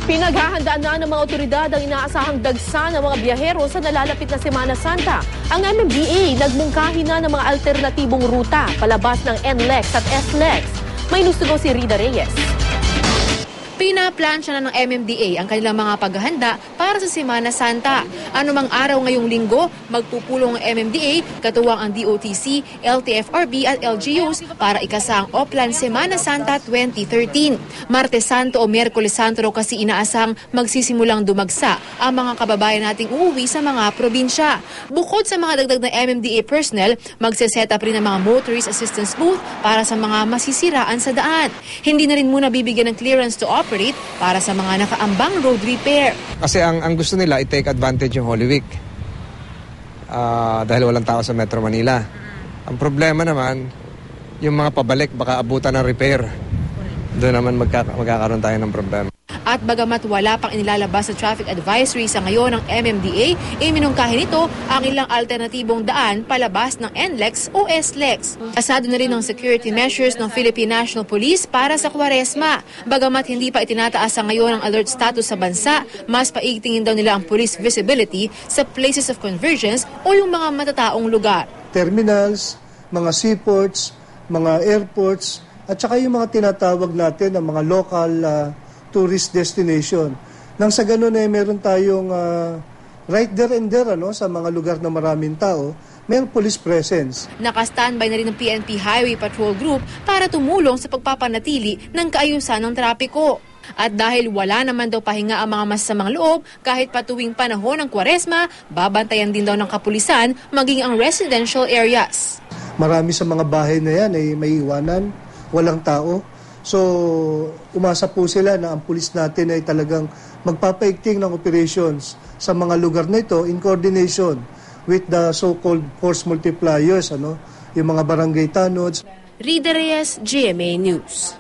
Pinaghahandaan na ng mga otoridad ang inaasahang dagsa ng mga biyahero sa nalalapit na Semana Santa. Ang MMDA nagmungkahi na ng mga alternatibong ruta palabas ng NLEX at SLEX. May lusugo si Rida Reyes. Pinaplansya na ng MMDA ang kanilang mga paghahanda para sa Semana Santa. Anumang araw ngayong linggo, magpupulong ang MMDA, katuwang ang DOTC, LTFRB at LGUs para ikasa ang Oplan Semana Santa 2013. Martes Santo o Miyerkules Santo raw kasi inaasang magsisimulang dumagsa ang mga kababayan nating uuwi sa mga probinsya. Bukod sa mga dagdag na MMDA personnel, magse-set up rin ng mga motorist assistance booth para sa mga masisiraan sa daan. Hindi na rin muna bibigyan ng clearance to operate para sa mga nakaambang road repair. Kasi ang gusto nila i-take advantage yung Holy Week dahil walang tao sa Metro Manila. Ang problema naman, yung mga pabalik baka abutan ng repair. Doon naman magkakaroon tayo ng problema. At bagamat wala pang inilalabas sa traffic advisory sa ngayon ng MMDA, minungkahi nito ang ilang alternatibong daan palabas ng NLEX o SLEX. Asado na rin ang security measures ng Philippine National Police para sa Kwaresma. Bagamat hindi pa itinataas sa ngayon ang alert status sa bansa, mas paigtingin daw nila ang police visibility sa places of convergence o yung mga matataong lugar. Terminals, mga seaports, mga airports, at saka yung mga tinatawag natin ng mga local tourist destination. Nang sa ganun meron tayong right there and there sa mga lugar na maraming tao, mayroong police presence. Naka-standby na rin ng PNP Highway Patrol Group para tumulong sa pagpapanatili ng kaayusan ng trapiko. At dahil wala naman daw pahinga ang mga masasamang loob, kahit patuwing panahon ng Kwaresma, babantayan din daw ng kapulisan maging ang residential areas. Marami sa mga bahay na yan ay may iwanan, walang tao. So, umasa po sila na ang pulis natin ay talagang magpapaigting ng operations sa mga lugar na ito in coordination with the so-called force multipliers, yung mga barangay tanods. Rida Reyes, GMA News.